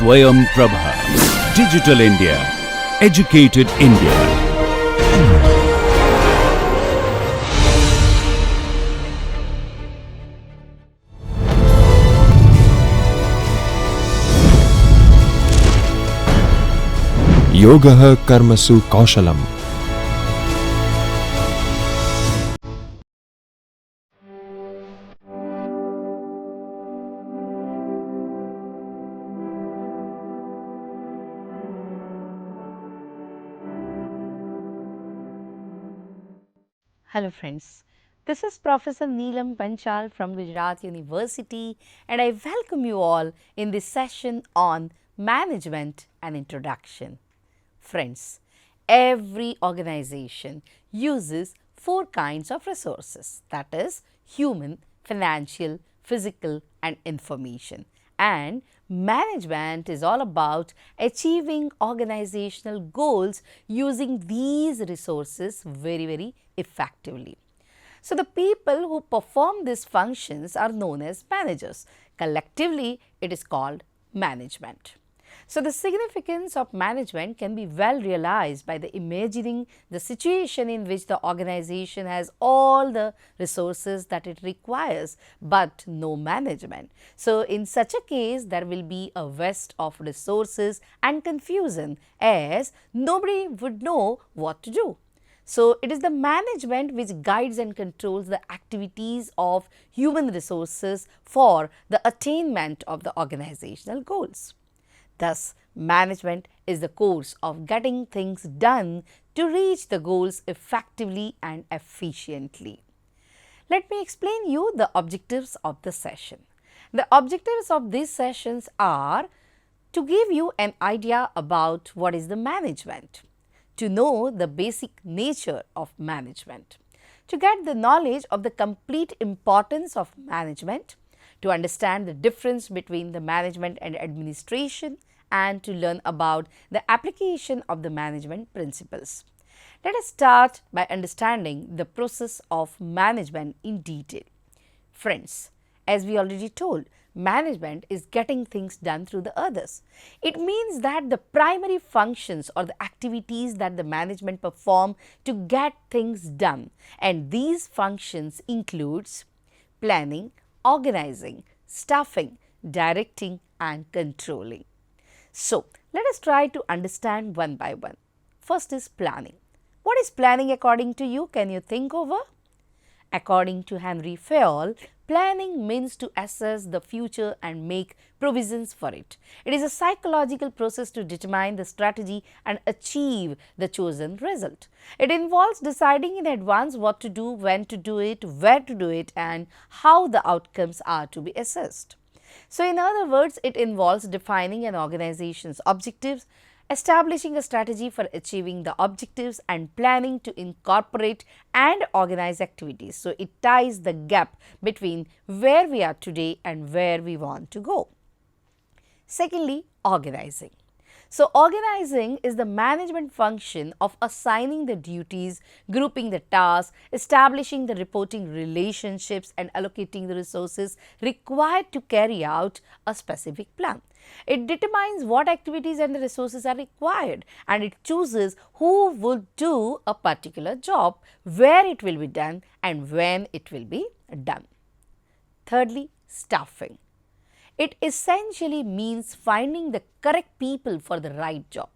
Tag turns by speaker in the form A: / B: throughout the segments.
A: Swayam Prabha. Digital India. Educated India.
B: Yogah Karmasu Kaushalam.
C: Hello friends, this is Professor Neelam Panchal from Gujarat University and I welcome you all in this session on management and introduction. Friends, every organization uses 4 kinds of resources, that is human, financial, physical and information. And management is all about achieving organizational goals using these resources very effectively. So, the people who perform these functions are known as managers. Collectively, it is called management. So, the significance of management can be well realized by the imagining the situation in which the organization has all the resources that it requires, but no management. So, in such a case, there will be a waste of resources and confusion as nobody would know what to do. So, it is the management which guides and controls the activities of human resources for the attainment of the organizational goals. Thus, management is the course of getting things done to reach the goals effectively and efficiently. Let me explain you the objectives of the session. The objectives of these sessions are to give you an idea about what is the management, to know the basic nature of management, to get the knowledge of the complete importance of management, to understand the difference between the management and administration and to learn about the application of the management principles. Let us start by understanding the process of management in detail. Friends, as we already told, management is getting things done through the others. It means that the primary functions or the activities that the management perform to get things done, and these functions includes planning, organizing, staffing, directing and controlling. So, let us try to understand one by one. First is planning. What is planning according to you? Can you think over? According to Henry Fayol, planning means to assess the future and make provisions for it. It is a psychological process to determine the strategy and achieve the chosen result. It involves deciding in advance what to do, when to do it, where to do it and how the outcomes are to be assessed. So, in other words, it involves defining an organization's objectives, establishing a strategy for achieving the objectives and planning to incorporate and organize activities. So, it ties the gap between where we are today and where we want to go. Secondly, organizing. So, organizing is the management function of assigning the duties, grouping the tasks, establishing the reporting relationships and allocating the resources required to carry out a specific plan. It determines what activities and the resources are required and it chooses who will do a particular job, where it will be done and when it will be done. Thirdly, staffing. It essentially means finding the correct people for the right job.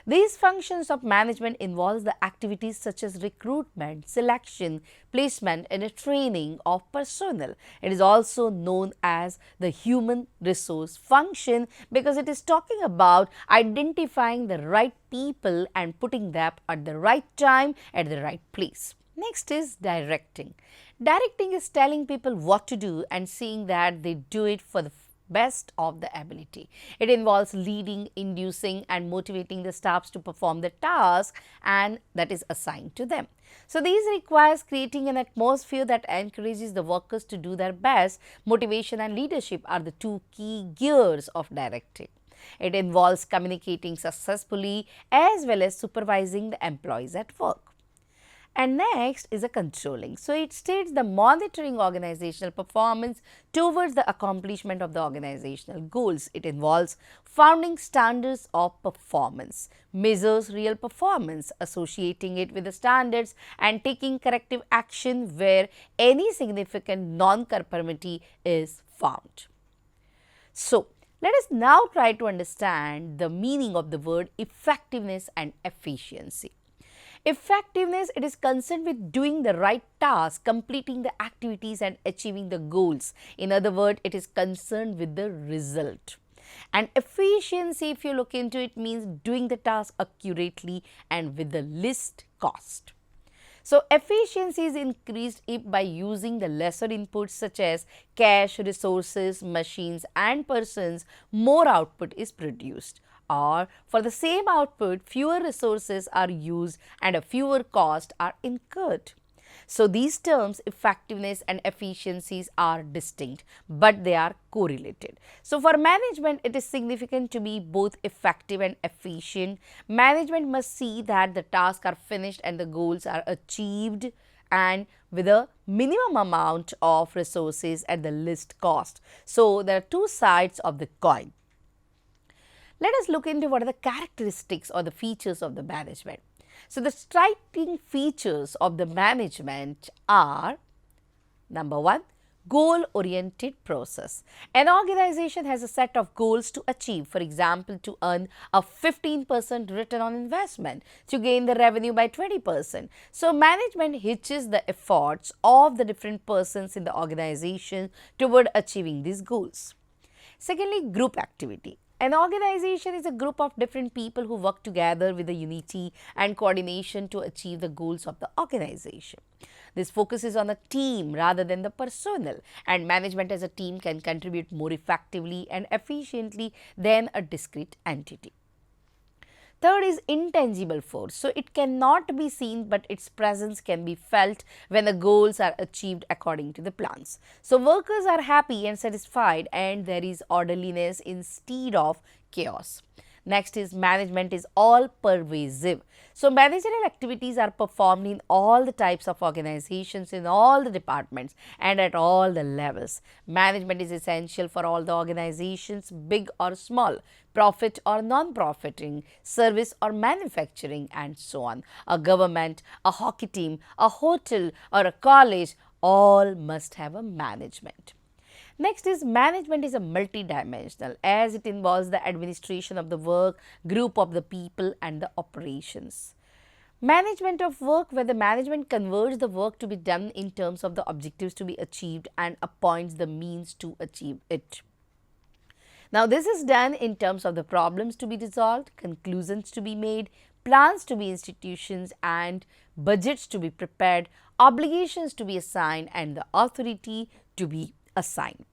C: These functions of management involve the activities such as recruitment, selection, placement and training of personnel. It is also known as the human resource function because it is talking about identifying the right people and putting them at the right time at the right place. Next is directing. Directing is telling people what to do and seeing that they do it for the best of the ability. It involves leading, inducing and motivating the staffs to perform the task and that is assigned to them. So, these requires creating an atmosphere that encourages the workers to do their best. Motivation and leadership are the 2 key gears of directing. It involves communicating successfully as well as supervising the employees at work. And next is a controlling. So, it states the monitoring organizational performance towards the accomplishment of the organizational goals. It involves founding standards of performance, measures real performance, associating it with the standards and taking corrective action where any significant non-conformity is found. So, let us now try to understand the meaning of the word effectiveness and efficiency. Effectiveness, it is concerned with doing the right task, completing the activities and achieving the goals. In other words, it is concerned with the result. And efficiency, if you look into it, means doing the task accurately and with the least cost. So, efficiency is increased if by using the lesser inputs such as cash, resources, machines and persons, more output is produced, or for the same output fewer resources are used and a fewer costs are incurred. So, these terms effectiveness and efficiencies are distinct, but they are correlated. So, for management it is significant to be both effective and efficient. Management must see that the tasks are finished and the goals are achieved and with a minimum amount of resources at the least cost. So, there are two sides of the coin. Let us look into what are the characteristics or the features of the management. So, the striking features of the management are: number 1, goal oriented process. An organization has a set of goals to achieve, for example, to earn a 15% return on investment, to gain the revenue by 20%. So, management hitches the efforts of the different persons in the organization toward achieving these goals. Secondly, group activity. An organization is a group of different people who work together with a unity and coordination to achieve the goals of the organization. This focuses on a team rather than the personnel, and management as a team can contribute more effectively and efficiently than a discrete entity. Third is intangible force. So, it cannot be seen, but its presence can be felt when the goals are achieved according to the plans. So, workers are happy and satisfied and there is orderliness instead of chaos. Next is management is all pervasive. So, managerial activities are performed in all the types of organizations, in all the departments and at all the levels. Management is essential for all the organizations, big or small, profit or non-profiting, service or manufacturing and so on. A government, a hockey team, a hotel or a college, all must have a management. Next is management is a multidimensional as it involves the administration of the work, group of the people and the operations. Management of work, where the management converts the work to be done in terms of the objectives to be achieved and appoints the means to achieve it. Now, this is done in terms of the problems to be resolved, conclusions to be made, plans to be institutions and budgets to be prepared, obligations to be assigned and the authority to be assigned.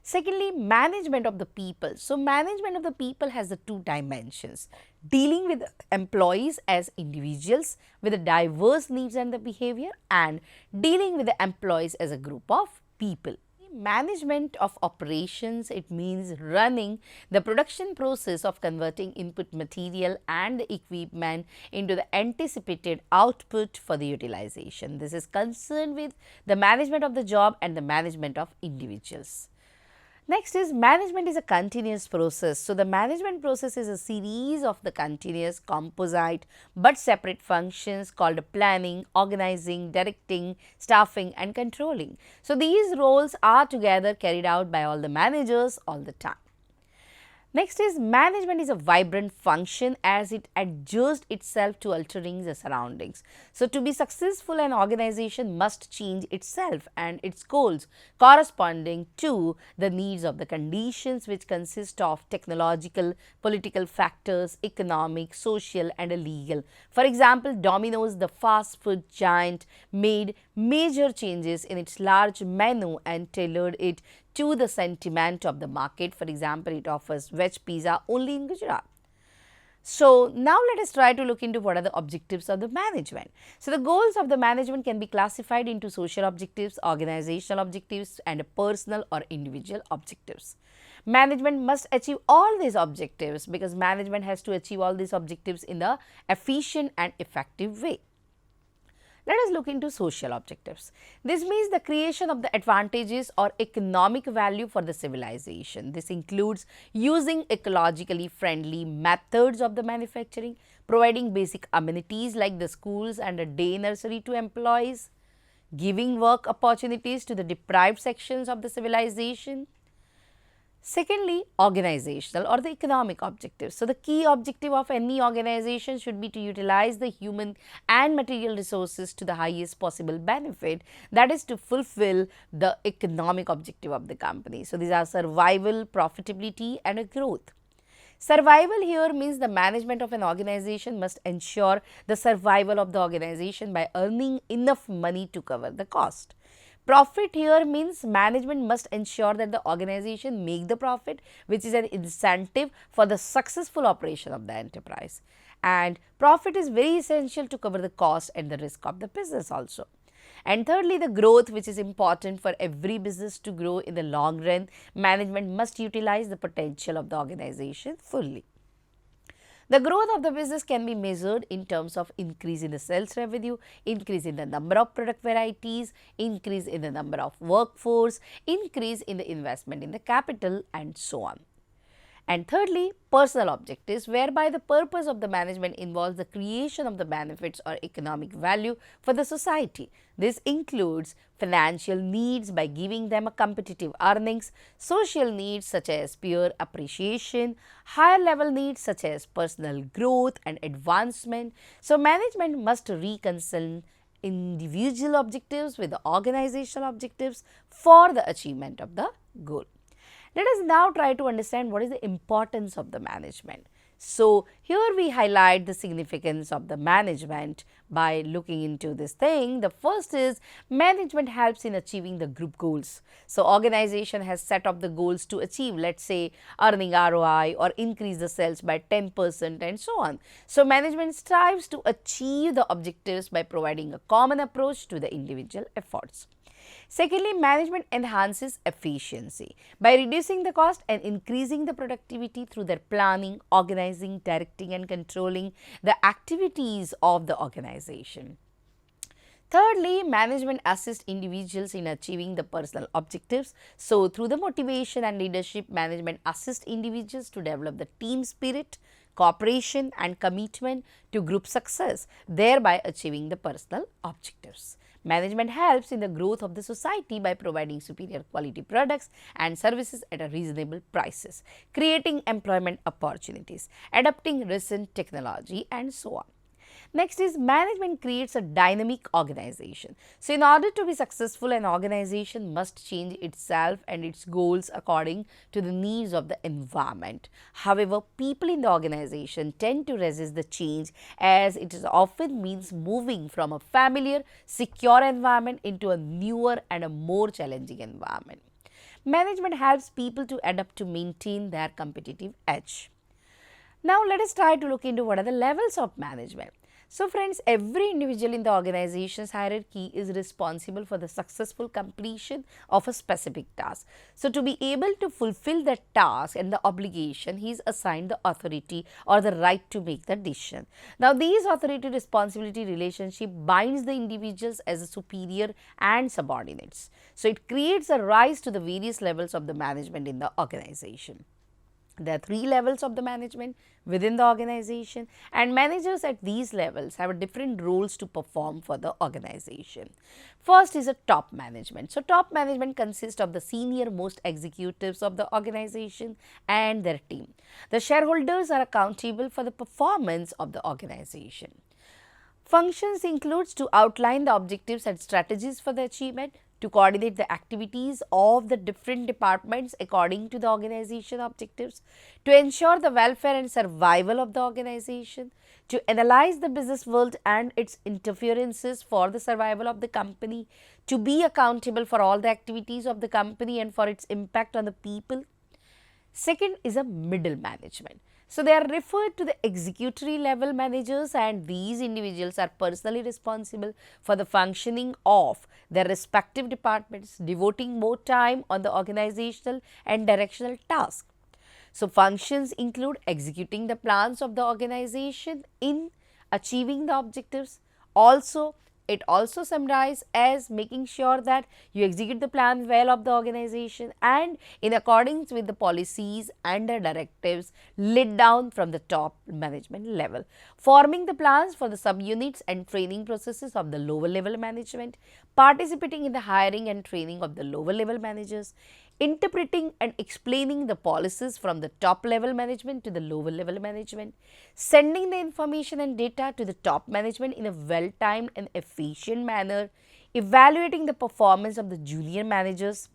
C: Secondly, management of the people. So, management of the people has the two dimensions: dealing with employees as individuals with the diverse needs and the behavior, and dealing with the employees as a group of people. Management of operations, it means running the production process of converting input material and equipment into the anticipated output for the utilization. This is concerned with the management of the job and the management of individuals. Next is management is a continuous process. So, the management process is a series of the continuous, composite but separate functions called planning, organizing, directing, staffing and controlling. So, these roles are together carried out by all the managers all the time. Next is management is a vibrant function as it adjusts itself to altering the surroundings. So, to be successful, an organization must change itself and its goals corresponding to the needs of the conditions, which consist of technological, political factors, economic, social and legal. For example, Domino's, the fast food giant, made major changes in its large menu and tailored it to the sentiment of the market. For example, it offers veg pizza only in Gujarat. So, now let us try to look into what are the objectives of the management. So, the goals of the management can be classified into social objectives, organizational objectives and personal or individual objectives. Management must achieve all these objectives because management has to achieve all these objectives in the efficient and effective way. Let us look into social objectives. This means the creation of the advantages or economic value for the civilization. This includes using ecologically friendly methods of the manufacturing, providing basic amenities like the schools and a day nursery to employees, giving work opportunities to the deprived sections of the civilization. Secondly, organizational or the economic objectives. So, the key objective of any organization should be to utilize the human and material resources to the highest possible benefit, that is to fulfill the economic objective of the company. So, these are survival, profitability and a growth. Survival here means the management of an organization must ensure the survival of the organization by earning enough money to cover the cost. Profit here means management must ensure that the organization make the profit, which is an incentive for the successful operation of the enterprise. And profit is very essential to cover the cost and the risk of the business also. And thirdly, the growth, which is important for every business to grow in the long run. Management must utilize the potential of the organization fully. The growth of the business can be measured in terms of increase in the sales revenue, increase in the number of product varieties, increase in the number of workforce, increase in the investment in the capital and so on. And thirdly, personal objectives, whereby the purpose of the management involves the creation of the benefits or economic value for the society. This includes financial needs by giving them a competitive earnings, social needs such as peer appreciation, higher level needs such as personal growth and advancement. So, management must reconcile individual objectives with the organizational objectives for the achievement of the goal. Let us now try to understand what is the importance of the management. So, here we highlight the significance of the management by looking into this thing. The first is management helps in achieving the group goals. So, organization has set up the goals to achieve, let us say, earning ROI or increase the sales by 10% and so on. So, management strives to achieve the objectives by providing a common approach to the individual efforts. Secondly, management enhances efficiency by reducing the cost and increasing the productivity through their planning, organizing, directing and controlling the activities of the organization. Thirdly, management assists individuals in achieving the personal objectives. So, through the motivation and leadership, management assists individuals to develop the team spirit, cooperation and commitment to group success, thereby achieving the personal objectives. Management helps in the growth of the society by providing superior quality products and services at a reasonable prices, creating employment opportunities, adopting recent technology and so on. Next is management creates a dynamic organization. So, in order to be successful, an organization must change itself and its goals according to the needs of the environment. However, people in the organization tend to resist the change, as it is often means moving from a familiar, secure environment into a newer and a more challenging environment. Management helps people to adapt to maintain their competitive edge. Now, let us try to look into what are the levels of management. So, friends, every individual in the organization's hierarchy is responsible for the successful completion of a specific task. So, to be able to fulfill that task and the obligation, he is assigned the authority or the right to make the decision. Now, these authority-responsibility relationship binds the individuals as a superior and subordinates. So, it creates a rise to the various levels of the management in the organization. There are 3 levels of the management within the organization, and managers at these levels have different roles to perform for the organization. First is a top management. So, top management consists of the senior most executives of the organization and their team. The shareholders are accountable for the performance of the organization. Functions includes to outline the objectives and strategies for the achievement, to coordinate the activities of the different departments according to the organization objectives, to ensure the welfare and survival of the organization, to analyze the business world and its interferences for the survival of the company, to be accountable for all the activities of the company and for its impact on the people. Second is a middle management. So, they are referred to the executory level managers, and these individuals are personally responsible for the functioning of their respective departments, devoting more time on the organizational and directional tasks. So, functions include executing the plans of the organization in achieving the objectives, also It also summarizes as making sure that you execute the plan well of the organization and in accordance with the policies and the directives laid down from the top management level. Forming the plans for the subunits and training processes of the lower level management, participating in the hiring and training of the lower level managers, interpreting and explaining the policies from the top level management to the lower level management, sending the information and data to the top management in a well-timed and efficient manner, evaluating the performance of the junior managers.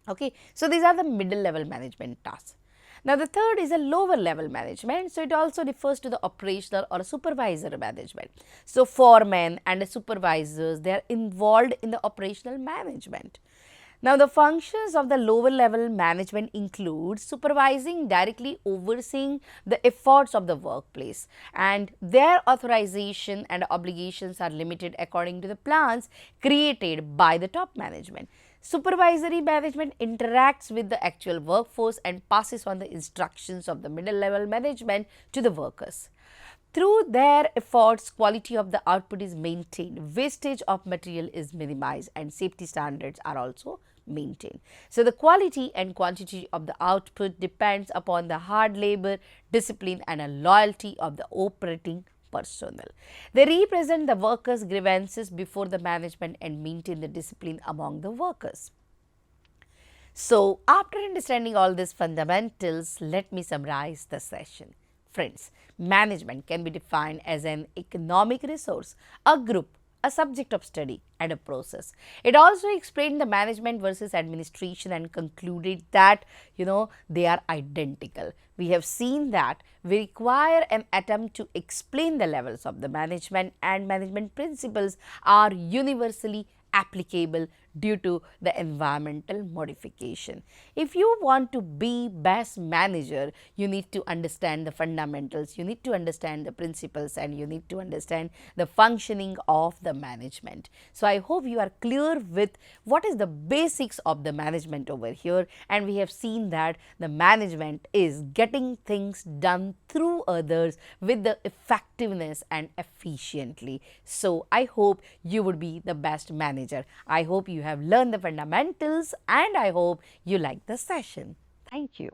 C: Okay, so these are the middle level management tasks. Now, the third is a lower level management. So, it also refers to the operational or supervisor management. So, foremen and the supervisors, they are involved in the operational management. Now, the functions of the lower level management include supervising, directly overseeing the efforts of the workplace, and their authorization and obligations are limited according to the plans created by the top management. Supervisory management interacts with the actual workforce and passes on the instructions of the middle level management to the workers. Through their efforts, quality of the output is maintained, wastage of material is minimized, and safety standards are also maintained. So, the quality and quantity of the output depends upon the hard labor, discipline and a loyalty of the operating personnel. They represent the workers' grievances before the management and maintain the discipline among the workers. So, after understanding all these fundamentals, let me summarize the session. Friends, management can be defined as an economic resource, a group, a subject of study and a process. It also explained the management versus administration and concluded that they are identical. We have seen that we require an attempt to explain the levels of the management, and management principles are universally applicable due to the environmental modification. If you want to be best manager, you need to understand the fundamentals, you need to understand the principles, and you need to understand the functioning of the management. So, I hope you are clear with what is the basics of the management over here, and we have seen that the management is getting things done through others with the effectiveness and efficiently. So, I hope you would be the best manager. I hope you have learned the fundamentals, and I hope you like the session. Thank you.